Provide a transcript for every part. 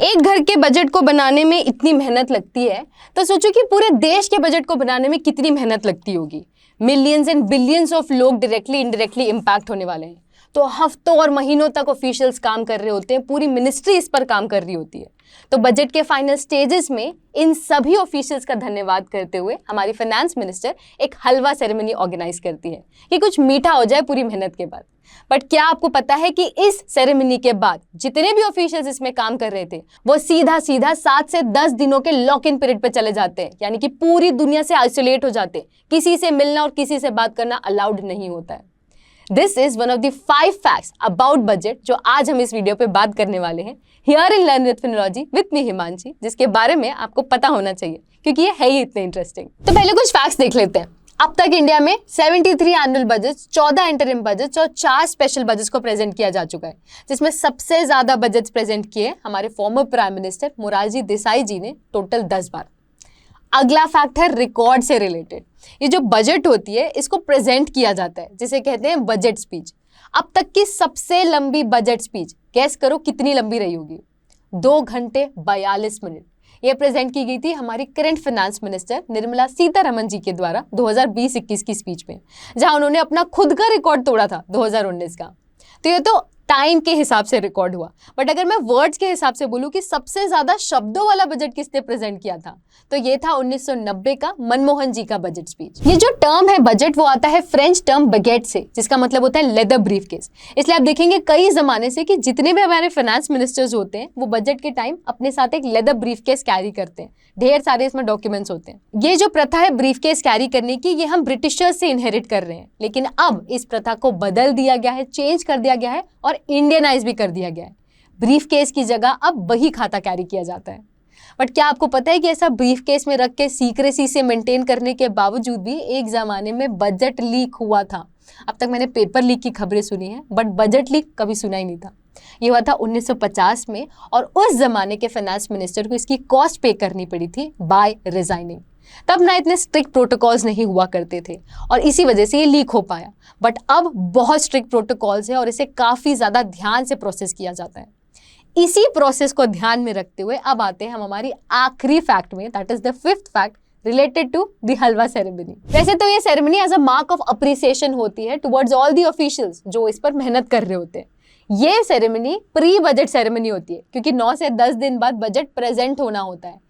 एक घर के बजट को बनाने में इतनी मेहनत लगती है तो सोचो कि पूरे देश के बजट को बनाने में कितनी मेहनत लगती होगी। मिलियंस एंड बिलियंस ऑफ लोग डायरेक्टली इनडायरेक्टली इम्पैक्ट होने वाले हैं। तो हफ्तों और महीनों तक ऑफिशियल्स काम कर रहे होते हैं, पूरी मिनिस्ट्री इस पर काम कर रही होती है। तो बजट के फाइनल स्टेजेस में इन सभी ऑफिशियल्स का धन्यवाद करते हुए हमारी फाइनेंस मिनिस्टर एक हलवा सेरेमनी ऑर्गेनाइज करती है कि कुछ मीठा हो जाए पूरी मेहनत के बाद। बट क्या आपको पता है कि इस सेरेमनी के बाद जितने भी ऑफिशियल्स इसमें काम कर रहे थे वो सीधा 7 से 10 दिनों के लॉक इन पीरियड पे चले जाते हैं, यानी कि पूरी दुनिया से आइसोलेट हो जाते हैं। किसी से मिलना और किसी से बात करना अलाउड नहीं होता है। This is one of the 5 facts about budget जो आज हम इस वीडियो पे बात करने वाले हैं here in learn with Finology with me Himanshi, जिसके बारे में आपको पता होना चाहिए क्योंकि ये है ही इतने इंटरेस्टिंग। तो पहले कुछ फैक्ट्स देख लेते हैं। अब तक इंडिया में 73 एनुअल बजट्स, 14 इंटरिम बजट्स और 4 स्पेशल बजट्स को प्रेजेंट किया जा चुका है, जिसमें सबसे ज्यादा बजट्स प्रेजेंट किए हमारे former prime minister Morarji Desai ji ने, टोटल 10 बार। अगला फैक्ट है रिकॉर्ड से रिलेटेड। ये जो बजट होती है इसको प्रेजेंट किया जाता है जिसे कहते हैं बजट स्पीच। अब तक की सबसे लंबी बजट स्पीच गैस करो कितनी लंबी रही होगी? 2 घंटे 42 मिनट। ये प्रेजेंट की गई थी हमारी current finance minister Nirmala Sitharaman ji के द्वारा 2020-21 की स्पीच में, जहां उन्होंने अपना खुद का रिकॉर्ड तोड़ा था 2019 का। तो ये तो टाइम के हिसाब से रिकॉर्ड हुआ, बट अगर मैं वर्ड्स के हिसाब से बोलूं कि सबसे ज्यादा शब्दों वाला बजट किसने प्रेजेंट किया था, तो ये था 1990 का मनमोहन जी का बजट स्पीच। ये जो टर्म है बजट वो आता है फ्रेंच टर्म बगेट से, जिसका मतलब होता है लेदर ब्रीफकेस। इसलिए आप देखेंगे कई जमाने से कि जितने भी हमारे फाइनेंस मिनिस्टर्स होते हैं वो बजट के टाइम अपने साथ एक लेदर ब्रीफकेस कैरी करते हैं। ढेर सारे इसमें डॉक्यूमेंट्स होते हैं। ये जो प्रथा है ब्रीफकेस कैरी करने की, ये हम ब्रिटिशर्स से इनहेरिट कर रहे हैं, लेकिन अब इस प्रथा को बदल दिया गया है, चेंज कर दिया गया है और इंडियनाइज भी कर दिया गया है। ब्रीफकेस की जगह अब बही खाता कैरी किया जाता है। बट क्या आपको पता है कि ऐसा ब्रीफकेस में रख के सीक्रेसी से मेंटेन करने के बावजूद भी एक जमाने में बजट लीक हुआ था। अब तक मैंने पेपर लीक की खबरें सुनी हैं, बट बजट लीक कभी सुना ही नहीं था। ये हुआ था 1950 में और उस जमाने के फाइनेंस मिनिस्टर को इसकी कॉस्ट पे करनी पड़ी थी बाय रिजाइनिंग। तब ना इतने स्ट्रिक्ट प्रोटोकॉल्स नहीं हुआ करते थे और इसी वजह से ये लीक हो पाया। बट अब बहुत स्ट्रिक्ट प्रोटोकॉल्स है और इसे काफ़ी ज़्यादा ध्यान से प्रोसेस किया जाता है। इसी प्रोसेस को ध्यान में रखते हुए अब आते हैं हम हमारी आखिरी फैक्ट में, that is the 5th fact related to the halwa ceremony. वैसे तो ये ceremony as a mark of appreciation होती है टुवर्ड्स ऑल द ऑफिशियल्स जो इस पर मेहनत कर रहे होते हैं। ये सेरेमनी प्री बजट सेरेमनी होती है क्योंकि 9 से 10 दिन बाद बजट प्रेजेंट होना होता है।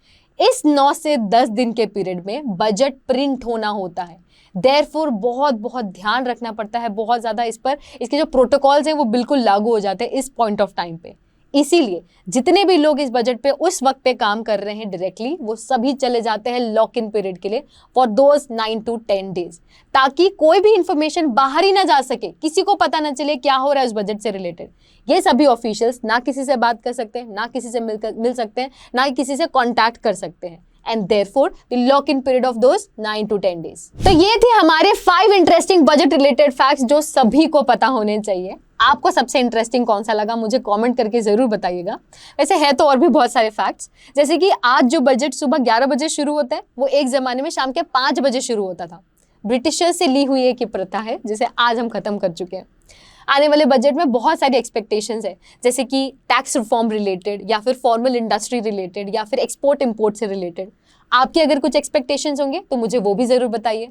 इस 9 से 10 दिन के पीरियड में बजट प्रिंट होना होता है। देयरफॉर बहुत ध्यान रखना पड़ता है, बहुत ज़्यादा इस पर इसके जो प्रोटोकॉल्स हैं वो बिल्कुल लागू हो जाते हैं इस पॉइंट ऑफ टाइम पे। इसीलिए जितने भी लोग इस बजट पे उस वक्त पे काम कर रहे हैं डायरेक्टली, वो सभी चले जाते हैं लॉक इन पीरियड के लिए फॉर दोज 9 to 10 डेज, ताकि कोई भी इंफॉर्मेशन बाहर ही ना जा सके, किसी को पता ना चले क्या हो रहा है उस बजट से रिलेटेड। ये सभी ऑफिशियल्स ना किसी से बात कर सकते हैं, ना किसी से मिल सकते हैं, ना किसी से कॉन्टैक्ट कर सकते हैं। And therefore the lock-in period of those 9 to 10 days. तो ये थे हमारे 5 इंटरेस्टिंग बजट रिलेटेड फैक्ट्स जो सभी को पता होने चाहिए। आपको सबसे इंटरेस्टिंग कौन सा लगा मुझे कमेंट करके जरूर बताइएगा। वैसे है तो और भी बहुत सारे फैक्ट्स, जैसे कि आज जो बजट सुबह 11 बजे शुरू होता है वो एक जमाने में शाम के 5 बजे शुरू होता था। ब्रिटिशर्स से ली हुई एक प्रथा है जिसे आज हम खत्म कर चुके हैं। आने वाले बजट में बहुत सारी एक्सपेक्टेशंस है, जैसे कि टैक्स रिफॉर्म रिलेटेड या फिर फॉर्मल इंडस्ट्री रिलेटेड या फिर एक्सपोर्ट इंपोर्ट से रिलेटेड। आपकी अगर कुछ एक्सपेक्टेशंस होंगे तो मुझे वो भी जरूर बताइए।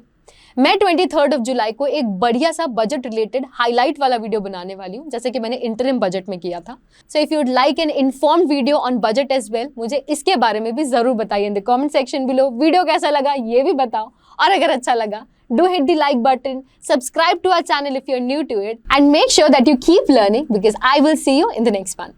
मैं 23 जुलाई को एक बढ़िया सा बजट रिलेटेड हाईलाइट वाला वीडियो बनाने वाली हूँ, जैसे कि मैंने इंटरिम बजट में किया था। So if you'd like an informed video on budget as well, मुझे इसके बारे में भी जरूर बताइए in the comment section below. Video कैसा लगा ये भी बताओ, और अगर अच्छा लगा do hit the like button, subscribe to our channel if you're new to it, and make sure that you keep learning because I will see you in the next one.